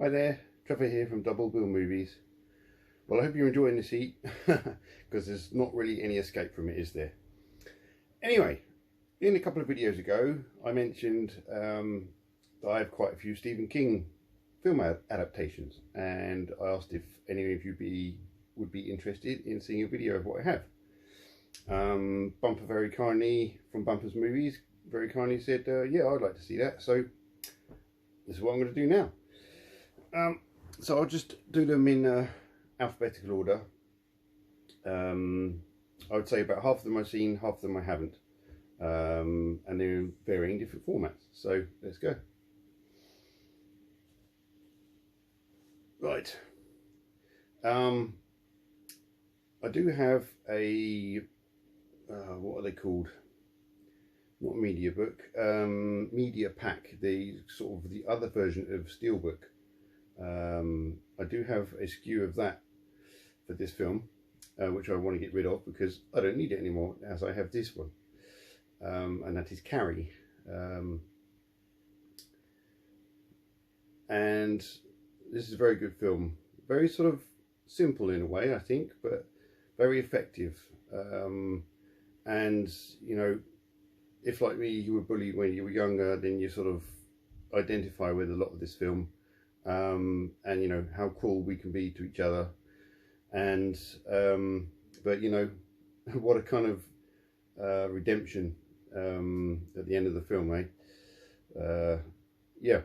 Hi there, Trevor here from Double Bill Movies. Well, I hope you're enjoying this heat, because there's not really any escape from it, is there? Anyway, in a couple of videos ago, I mentioned that I have quite a few Stephen King film adaptations, and I asked if any of you would be interested in seeing a video of what I have. Bumper very kindly, from Bumper's Movies, very kindly said, yeah, I'd like to see that, so this is what I'm going to do now. So I'll just do them in alphabetical order. I would say about half of them I've seen, half of them I haven't, and they're in varying different formats. So let's go. Right. I do have a what are they called? Not media book, media pack. The sort of the other version of Steelbook. I do have a skew of that for this film, which I want to get rid of because I don't need it anymore, as I have this one, and that is Carrie. And this is a very good film, very sort of simple in a way, I think, but very effective. And you know, if like me you were bullied when you were younger, then you sort of identify with a lot of this film. And you know how cruel we can be to each other, and but you know what a kind of redemption at the end of the film, eh? Yeah,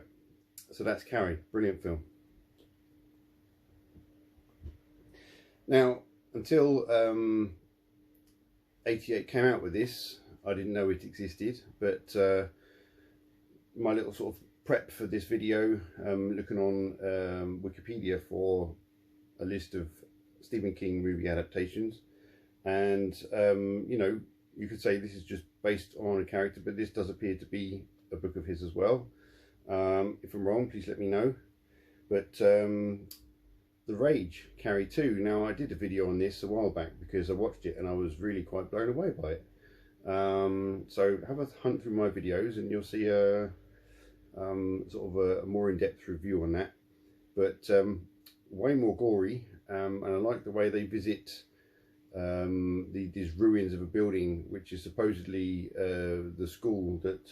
so that's Carrie, brilliant film. Now, until 88 came out with this, I didn't know it existed, but my little sort of prep for this video, looking on Wikipedia for a list of Stephen King movie adaptations, and you know, you could say this is just based on a character, but this does appear to be a book of his as well. If I'm wrong, please let me know. But The Rage, Carrie 2. Now, I did a video on this a while back because I watched it and I was really quite blown away by it. So have a hunt through my videos and you'll see a sort of a more in-depth review on that, but way more gory, and I like the way they visit these ruins of a building which is supposedly the school that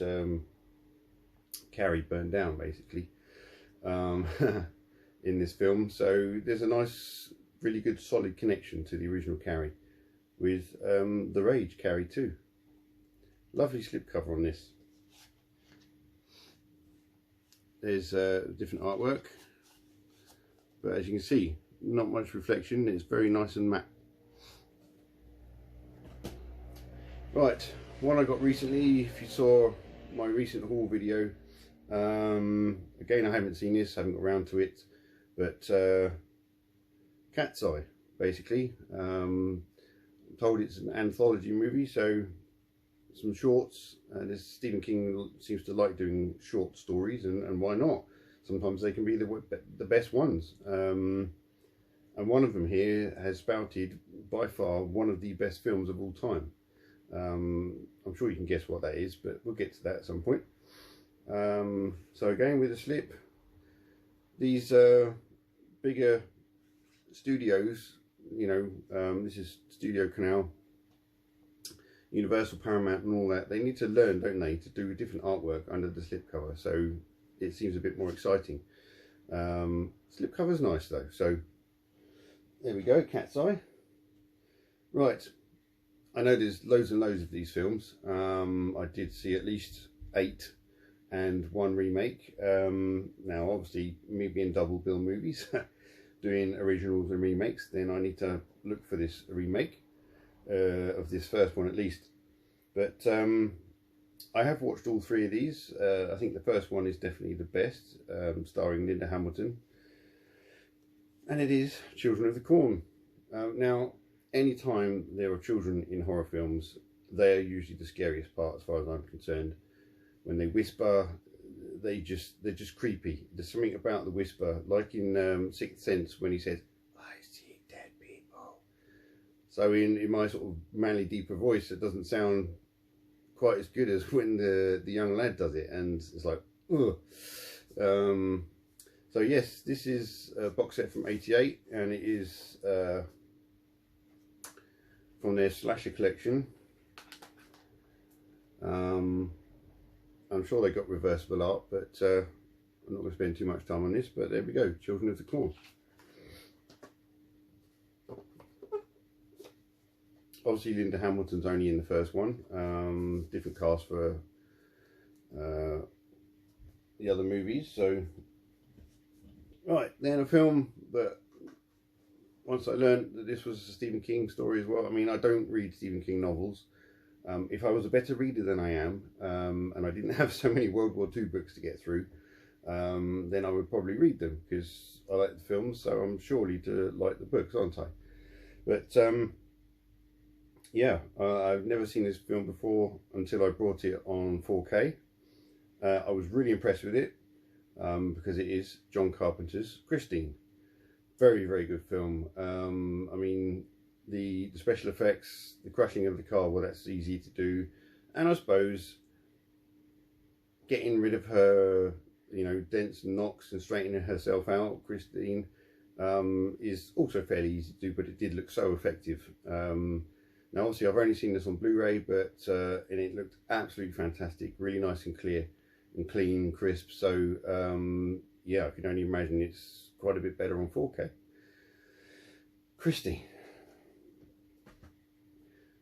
Carrie burned down, basically, in this film. So there's a nice, really good solid connection to the original Carrie with The Rage, Carrie 2. Lovely slipcover on this. There's different artwork, but as you can see, not much reflection. It's very nice and matte. Right, one I got recently, if you saw my recent haul video, again I haven't seen this, haven't got around to it, but Cat's Eye, basically. I'm told it's an anthology movie, so some shorts, and Stephen King seems to like doing short stories, and why not? Sometimes they can be the best ones, and one of them here has spouted by far one of the best films of all time. I'm sure you can guess what that is, but we'll get to that at some point. So again, with a slip, these bigger studios, you know, this is Studio Canal, Universal, Paramount and all that, they need to learn, don't they, to do different artwork under the slipcover, so it seems a bit more exciting. Slipcover's nice though, so there we go, Cat's Eye. Right, I know there's loads and loads of these films. I did see at least 8 and 1 remake. Now obviously, me being Double Bill Movies, doing originals and remakes, then I need to look for this remake of this first one at least. But I have watched all 3 of these. I think the first one is definitely the best, starring Linda Hamilton, and it is Children of the Corn. Now, anytime there are children in horror films, they are usually the scariest part as far as I'm concerned. When they whisper, they're just creepy. There's something about the whisper, like in Sixth Sense when he says, "I see dead people." So in my sort of manly, deeper voice, it doesn't sound quite as good as when the young lad does it, and it's like, ugh. So yes, this is a box set from '88, and it is from their Slasher collection. I'm sure they got reversible art, but I'm not going to spend too much time on this. But there we go, Children of the Corn. Obviously Linda Hamilton's only in the first one, different cast for the other movies. So right, then a film that once I learned that this was a Stephen King story as well. I mean, I don't read Stephen King novels. If I was a better reader than I am, and I didn't have so many World War II books to get through, then I would probably read them, because I like the films, so I'm surely to like the books, aren't I? But yeah, I've never seen this film before until I brought it on 4K. I was really impressed with it, because it is John Carpenter's Christine. Very, very good film. I mean, the special effects, the crushing of the car, well, that's easy to do. And I suppose getting rid of her, you know, dents and knocks and straightening herself out, Christine, is also fairly easy to do, but it did look so effective. Now, obviously, I've only seen this on Blu-ray, but and it looked absolutely fantastic, really nice and clear and clean, crisp. So yeah, I can only imagine it's quite a bit better on 4K. Christie.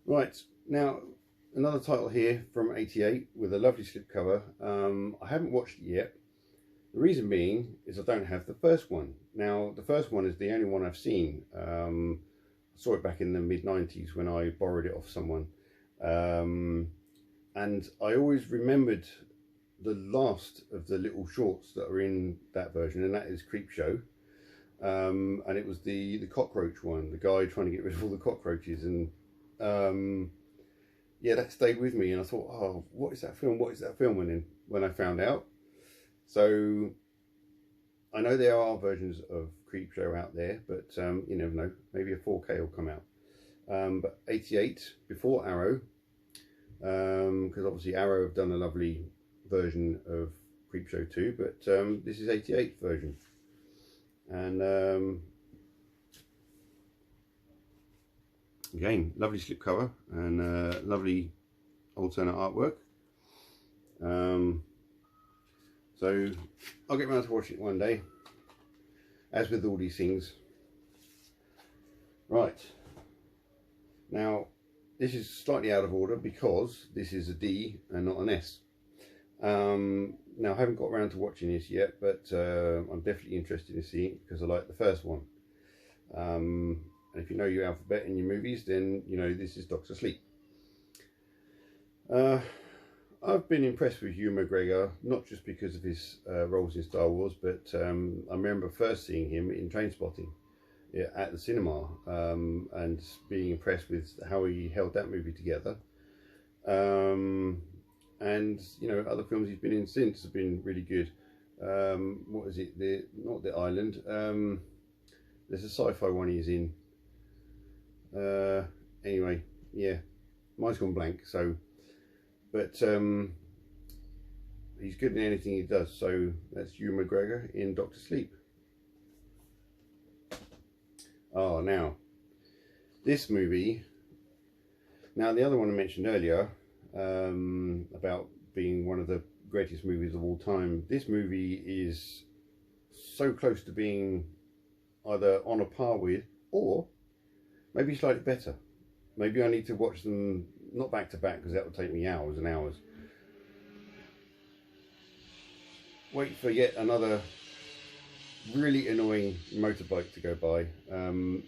Right, now another title here from '88 with a lovely slipcover. I haven't watched it yet. The reason being is I don't have the first one. Now, the first one is the only one I've seen. I saw it back in the mid-90s when I borrowed it off someone. And I always remembered the last of the little shorts that are in that version, and that is Creepshow. And it was the cockroach one, the guy trying to get rid of all the cockroaches. And yeah, that stayed with me, and I thought, oh, what is that film? What is that film? And then when I found out, so I know there are versions of Creepshow out there, but you never know, maybe a 4K will come out. But '88, before Arrow, because obviously Arrow have done a lovely version of Creepshow too, but this is '88 version. And again, lovely slipcover and lovely alternate artwork. So I'll get around to watching it one day, as with all these things. Right, now this is slightly out of order because this is a D and not an S. Now I haven't got around to watching this yet, but I'm definitely interested in seeing it because I like the first one. And if you know your alphabet in your movies, then you know this is Dr. Sleep. I've been impressed with Ewan McGregor, not just because of his roles in Star Wars, but I remember first seeing him in Trainspotting, yeah, at the cinema, and being impressed with how he held that movie together. And you know, other films he's been in since have been really good. What is it? Not The Island. There's a sci-fi one he's in. Anyway, yeah, mine's gone blank. So, but he's good in anything he does. So that's Ewan McGregor in Dr. Sleep. Oh, now this movie. Now the other one I mentioned earlier, about being one of the greatest movies of all time. This movie is so close to being either on a par with, or maybe slightly better. Maybe I need to watch them not back to back, because that would take me hours and hours. Wait for yet another really annoying motorbike to go by.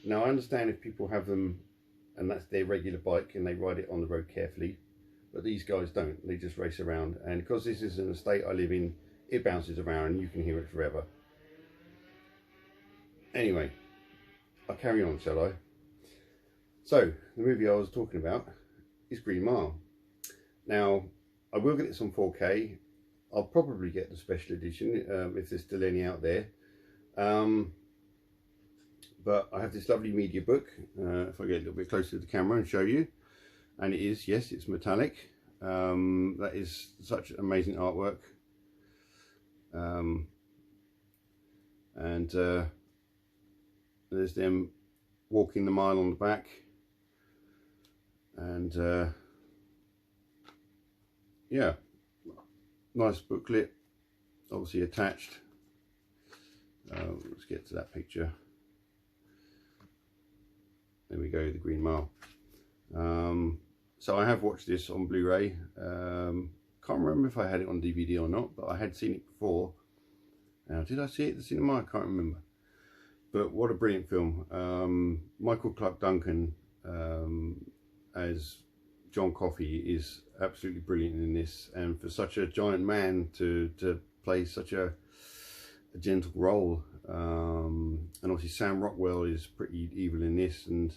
Now I understand if people have them and that's their regular bike and they ride it on the road carefully, but these guys don't. They just race around, and because this is an estate I live in, it bounces around and you can hear it forever. Anyway, I'll carry on, shall I? So, the movie I was talking about is Green Mile. Now, I will get this on 4K. I'll probably get the special edition if there's still any out there. But I have this lovely media book. If I get a little bit closer to the camera and show you. And it is, yes, it's metallic. That is such amazing artwork. and there's them walking the mile on the back, and yeah, nice booklet obviously attached. Let's get to that picture. There we go, the Green Mile. So I have watched this on Blu-ray. Can't remember if I had it on DVD or not, but I had seen it before. Now, did I see it at the cinema? I can't remember. But what a brilliant film. Michael Clarke Duncan as John Coffey is absolutely brilliant in this, and for such a giant man to play such a gentle role. And obviously Sam Rockwell is pretty evil in this, and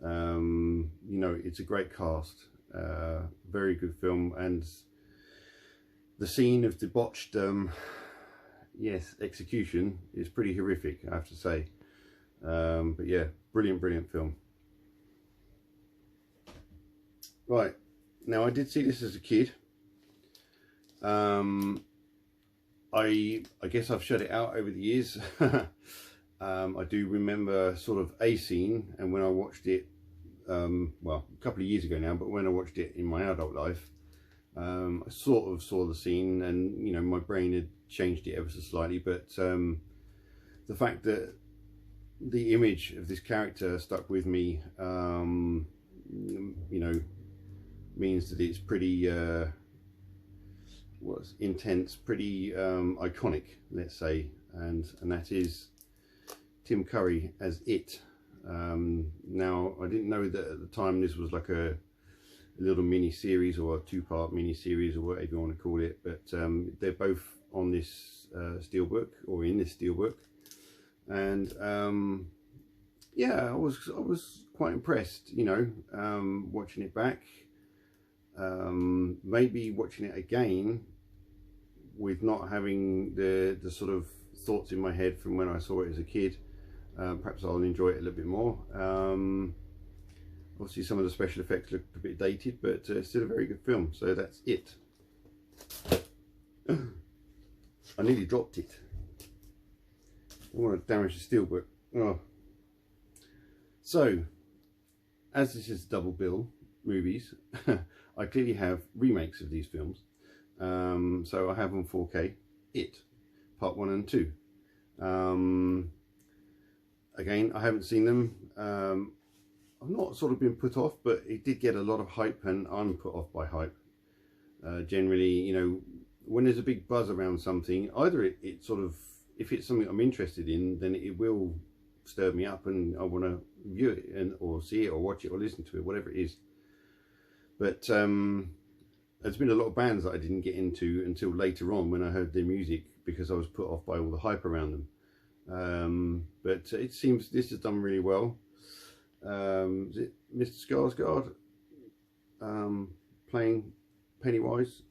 you know, it's a great cast. Very good film, and the scene of debauched yes, execution is pretty horrific, I have to say. But yeah, brilliant film. Right, now I did see this as a kid. I guess I've shut it out over the years. I do remember sort of a scene, and when I watched it, well, a couple of years ago now, but when I watched it in my adult life, I sort of saw the scene, and you know, my brain had changed it ever so slightly, but the fact that the image of this character stuck with me, you know, means that it's pretty what's intense, pretty iconic, let's say, and that is Tim Curry as It. Now, I didn't know that at the time this was like a little mini series, or a two-part mini series, or whatever you want to call it, but they're both on this Steelbook, or in this Steelbook, and yeah, I was quite impressed, you know, watching it back. Maybe watching it again with not having the sort of thoughts in my head from when I saw it as a kid, perhaps I'll enjoy it a little bit more. Obviously some of the special effects look a bit dated, but it's still a very good film. So that's It. I nearly dropped it. I don't want to damage the Steelbook. Oh. So, as this is double bill movies, I clearly have remakes of these films. So I have on 4K It, part 1 and 2. Again, I haven't seen them. I've not sort of been put off, but it did get a lot of hype, and I'm put off by hype. Generally, you know, when there's a big buzz around something, either it sort of, if it's something I'm interested in, then it will stir me up and I want to view it, and or see it or watch it or listen to it, whatever it is. But there's been a lot of bands that I didn't get into until later on when I heard their music, because I was put off by all the hype around them. But it seems this has done really well. Is it Mr. Skarsgård playing Pennywise?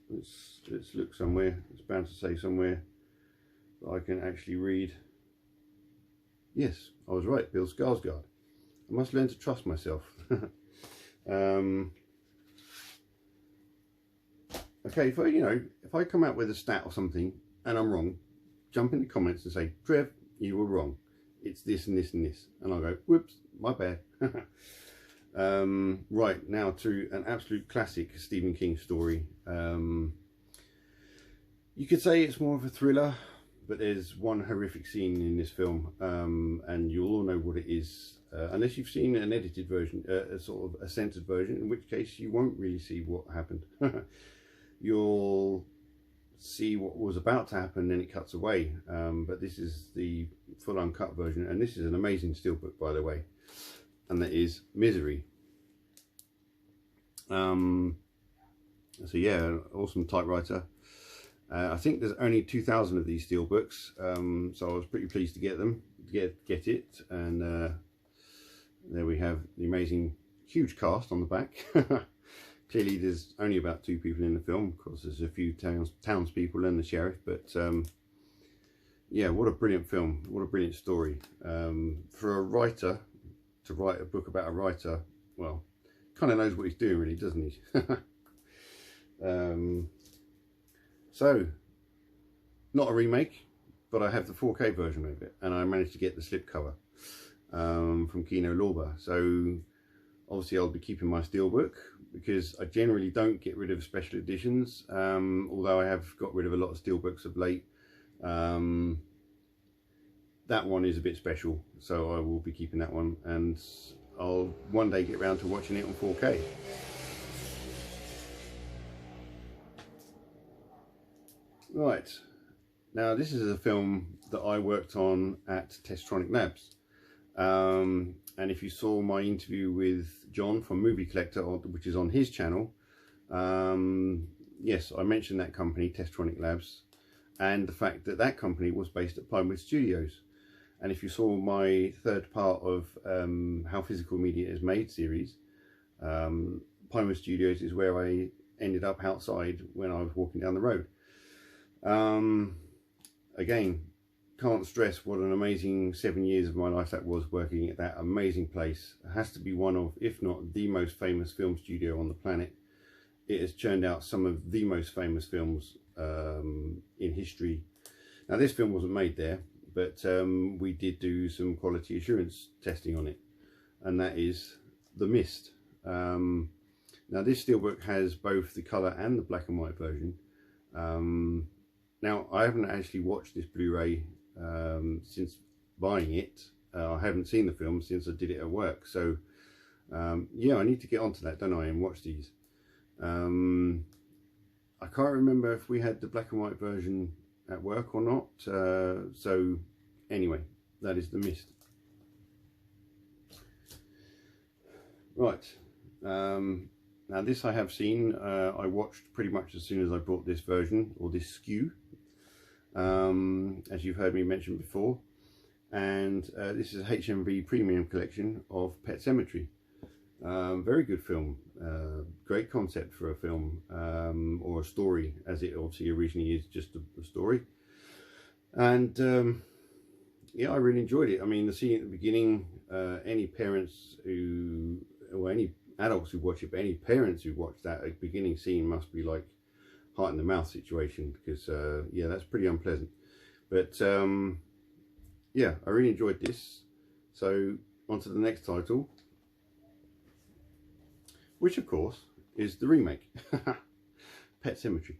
Let's look somewhere. It's bound to say somewhere that I can actually read. Yes, I was right, Bill Skarsgård. I must learn to trust myself. Okay, if I come out with a stat or something and I'm wrong, jump in the comments and say, Trev, you were wrong. It's this and this and this. And I'll go, whoops, my bad. Right, now to an absolute classic Stephen King story. You could say it's more of a thriller, but there's one horrific scene in this film, and you'll all know what it is, unless you've seen an edited version, a sort of a censored version, in which case you won't really see what happened. You'll see what was about to happen, then it cuts away, but this is the full uncut version, and this is an amazing steelbook, by the way, and that is Misery. So yeah, awesome typewriter. I think there's only 2,000 of these steelbooks, so I was pretty pleased to get them, get it, and there we have the amazing huge cast on the back. Clearly there's only about 2 people in the film. Of course there's a few townspeople and the sheriff, but yeah, what a brilliant film, what a brilliant story. For a writer to write a book about a writer, well, kind of knows what he's doing really, doesn't he? So, not a remake, but I have the 4K version of it, and I managed to get the slipcover from Kino Lorber. So obviously I'll be keeping my Steelbook, because I generally don't get rid of special editions, although I have got rid of a lot of Steelbooks of late. That one is a bit special, so I will be keeping that one, and I'll one day get around to watching it on 4K. Right, now this is a film that I worked on at Testronic Labs, and if you saw my interview with John from Movie Collector, which is on his channel, yes, I mentioned that company, Testronic Labs, and the fact that that company was based at Pinewood Studios. And if you saw my third part of How Physical Media is Made series, Pinewood Studios is where I ended up outside when I was walking down the road. Again, can't stress what an amazing 7 years of my life that was, working at that amazing place. It has to be one of, if not the most famous film studio on the planet. It has churned out some of the most famous films in history. Now this film wasn't made there, but we did do some quality assurance testing on it, and that is The Mist. Now this Steelbook has both the colour and the black and white version. Now I haven't actually watched this Blu-ray since buying it. I haven't seen the film since I did it at work, so yeah, I need to get onto that, don't I, and watch these. I can't remember if we had the black and white version at work or not, so anyway, that is The Mist. Right, now this I have seen. I watched pretty much as soon as I bought this version, or this SKU, as you've heard me mention before, and this is a HMV Premium Collection of Pet Sematary. Very good film, great concept for a film, or a story, as it obviously originally is just a story. And yeah, I really enjoyed it. I mean, the scene at the beginning, any parents who, or any adults who watch it, but any parents who watch that beginning scene must be like heart in the mouth situation, because yeah, that's pretty unpleasant. But yeah, I really enjoyed this. So on to the next title, which of course is the remake, Pet Sematary.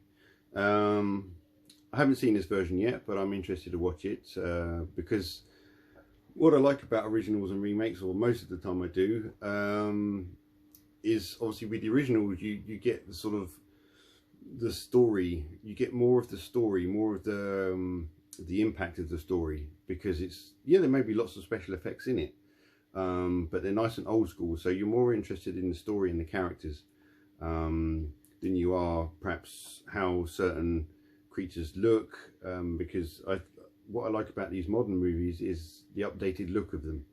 I haven't seen this version yet, but I'm interested to watch it, because what I like about originals and remakes, or most of the time I do, is obviously with the originals you get the sort of the story, you get more of the story, more of the impact of the story, because it's, yeah, there may be lots of special effects in it, but they're nice and old school, so you're more interested in the story and the characters than you are perhaps how certain creatures look, because what I like about these modern movies is the updated look of them.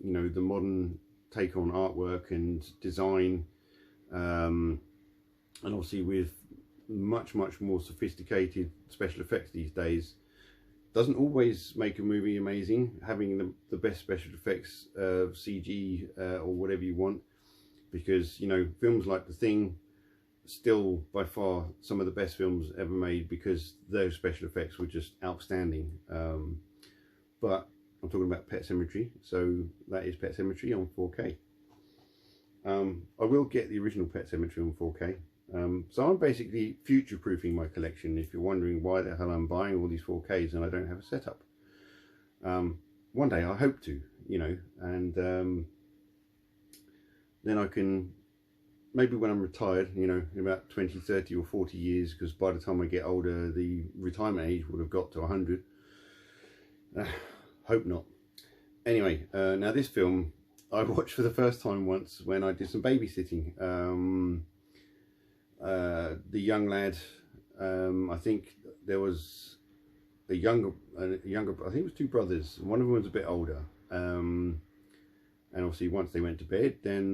You know, the modern take on artwork and design, and obviously with much more sophisticated special effects these days, doesn't always make a movie amazing, having the best special effects, CG, or whatever you want, because, you know, films like The Thing, still by far some of the best films ever made, because those special effects were just outstanding. But I'm talking about Pet Sematary, so that is Pet Sematary on 4K. I will get the original Pet Sematary on 4K. So I'm basically future-proofing my collection, if you're wondering why the hell I'm buying all these 4Ks and I don't have a setup. One day I hope to, you know, and then I can, maybe when I'm retired, you know, in about 20, 30 or 40 years, because by the time I get older, the retirement age would have got to 100. Hope not. Anyway, now this film I watched for the first time once when I did some babysitting. The young lad, I think there was a younger, I think it was two brothers. One of them was a bit older, and obviously once they went to bed, then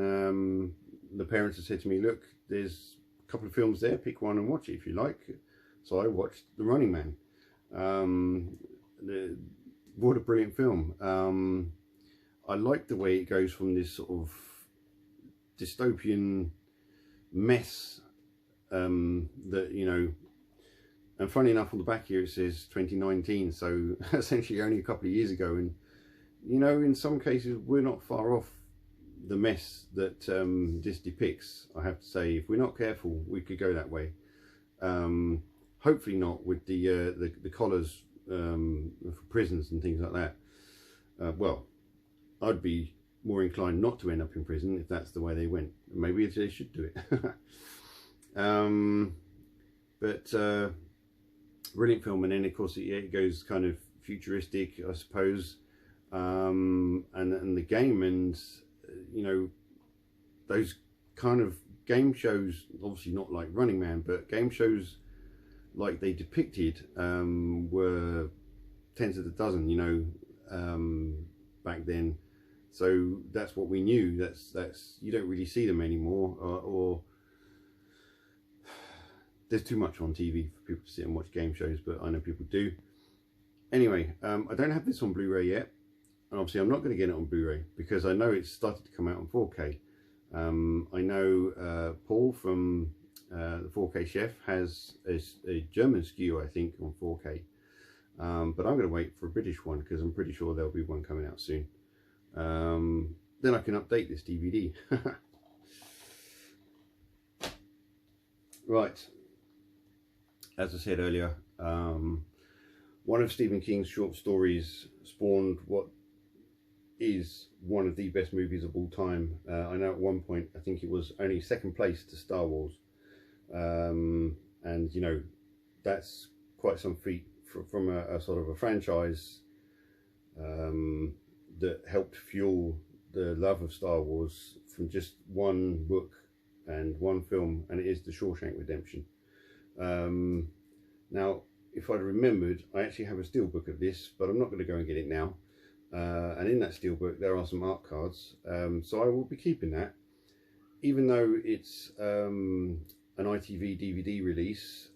the parents had said to me, look, there's a couple of films there, pick one and watch it if you like. So I watched The Running Man. What a brilliant film. I like the way it goes from this sort of dystopian mess that, you know, And funny enough, on the back here it says 2019, so essentially only a couple of years ago. And you know, in some cases we're not far off the mess that this depicts. I have to say, if we're not careful, we could go that way. Hopefully not with the collars for prisons and things like that. Well, I'd be more inclined not to end up in prison if that's the way they went. Maybe they should do it. But brilliant film. And then of course it goes kind of futuristic, I suppose, and the game, and you know, those kind of game shows, obviously not like Running Man, but game shows like they depicted were tens of the dozen, you know, back then. So that's what we knew. That's you don't really see them anymore, or there's too much on TV for people to sit and watch game shows, but I know people do. Anyway, I don't have this on Blu-ray yet, and obviously I'm not going to get it on Blu-ray because I know it's started to come out on 4K. I know Paul from the 4K Chef has a German SKU, I think, on 4K, but I'm going to wait for a British one because I'm pretty sure there'll be one coming out soon. Then I can update this DVD. Right, as I said earlier, one of Stephen King's short stories spawned what is one of the best movies of all time. I know at one point I think it was only second place to Star Wars, and you know, that's quite some feat from a sort of a franchise that helped fuel the love of Star Wars from just one book and one film, and it is the Shawshank Redemption. Now, if I'd remembered, I actually have a steelbook of this, but I'm not going to go and get it now. And in that steelbook there are some art cards, so I will be keeping that, even though it's an ITV DVD release.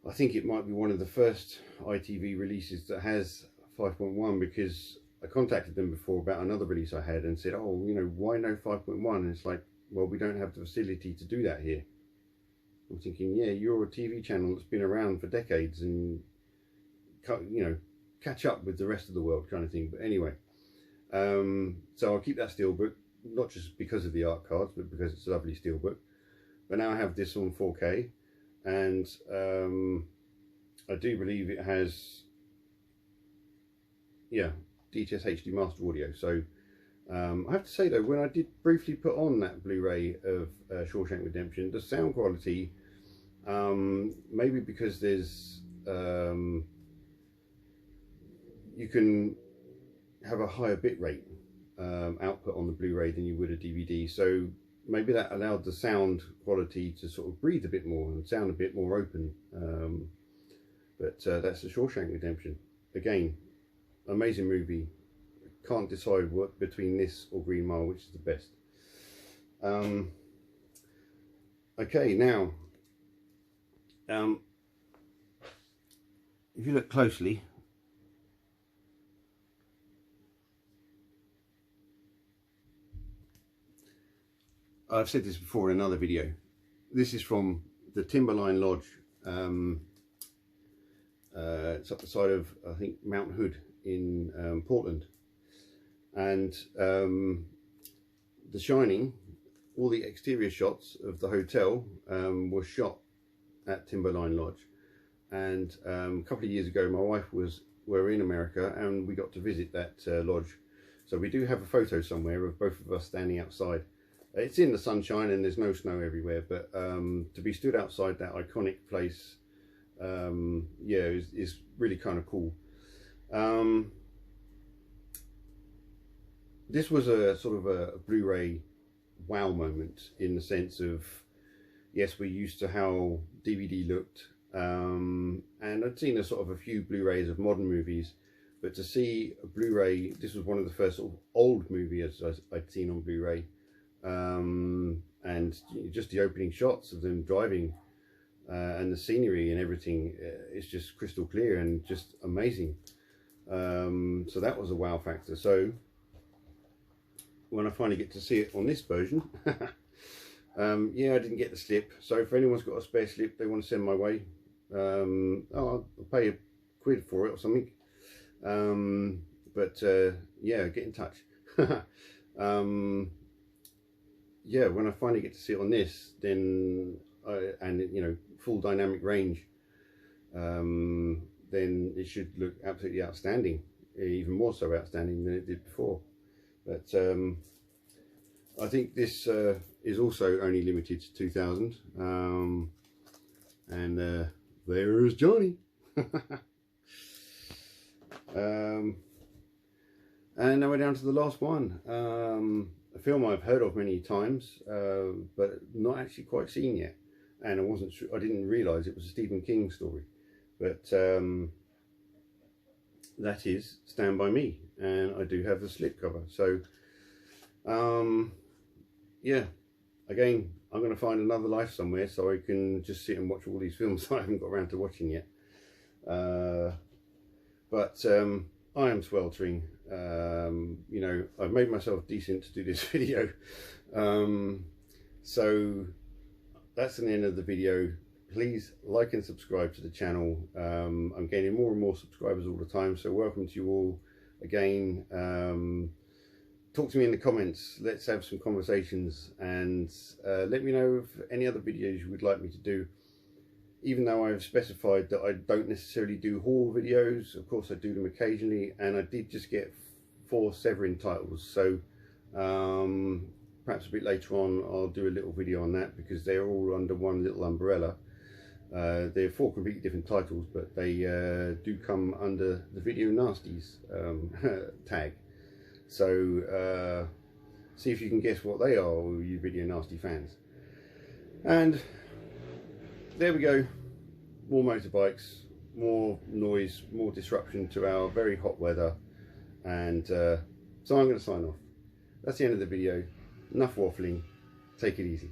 I think it might be one of the first ITV releases that has 5.1, because I contacted them before about another release I had and said, oh, you know, why no 5.1? And it's like, well, we don't have the facility to do that here. I'm thinking, yeah, you're a TV channel that's been around for decades, and you know, catch up with the rest of the world kind of thing. But anyway, so I'll keep that steelbook, not just because of the art cards, but because it's a lovely steelbook. But now I have this on 4K, and I do believe it has, yeah, DTS HD master audio. So I have to say though, when I did briefly put on that Blu-ray of Shawshank Redemption, the sound quality, maybe because there's you can have a higher bit rate output on the Blu-ray than you would a DVD, so maybe that allowed the sound quality to sort of breathe a bit more and sound a bit more open. But that's the Shawshank Redemption. Again, amazing movie. Can't decide what between this or Green Mile which is the best. Okay, now if you look closely, I've said this before in another video, this is from the Timberline Lodge. It's up the side of, I think, Mount Hood in Portland. And The Shining, all the exterior shots of the hotel were shot at Timberline Lodge. And a couple of years ago, my wife were in America, and we got to visit that lodge. So we do have a photo somewhere of both of us standing outside. It's in the sunshine and there's no snow everywhere, but to be stood outside that iconic place, yeah, is really kind of cool. This was a sort of a Blu-ray wow moment, in the sense of, yes, we're used to how DVD looked, and I'd seen a sort of a few Blu-rays of modern movies, but to see a Blu-ray, this was one of the first sort of old movies I'd seen on Blu-ray. And just the opening shots of them driving and the scenery and everything, is just crystal clear and just amazing. So that was a wow factor. So when I finally get to see it on this version, Yeah, I didn't get the slip, so if anyone's got a spare slip they want to send my way, I'll pay a quid for it or something. Yeah, get in touch. Yeah, when I finally get to sit on this, then and you know, full dynamic range, then it should look absolutely outstanding, even more so outstanding than it did before. But I think this is also only limited to 2000, and there's Johnny. And now we're down to the last one, a film I've heard of many times, but not actually quite seen yet, and I didn't realise it was a Stephen King story, but that is Stand By Me, and I do have the slipcover. So yeah, again, I'm going to find another life somewhere so I can just sit and watch all these films I haven't got around to watching yet. I am sweltering. You know, I've made myself decent to do this video, so that's the end of the video. Please like and subscribe to the channel. I'm gaining more and more subscribers all the time, so welcome to you all again. Talk to me in the comments, let's have some conversations, and let me know of any other videos you would like me to do. Even though I've specified that I don't necessarily do haul videos, of course I do them occasionally, and I did just get 4 Severin titles, so perhaps a bit later on I'll do a little video on that, because they're all under one little umbrella. They're 4 completely different titles, but they do come under the Video Nasties tag. So see if you can guess what they are, all you Video Nasty fans. And there we go, more motorbikes, more noise, more disruption to our very hot weather, and so I'm going to sign off. That's the end of the video. Enough waffling, take it easy.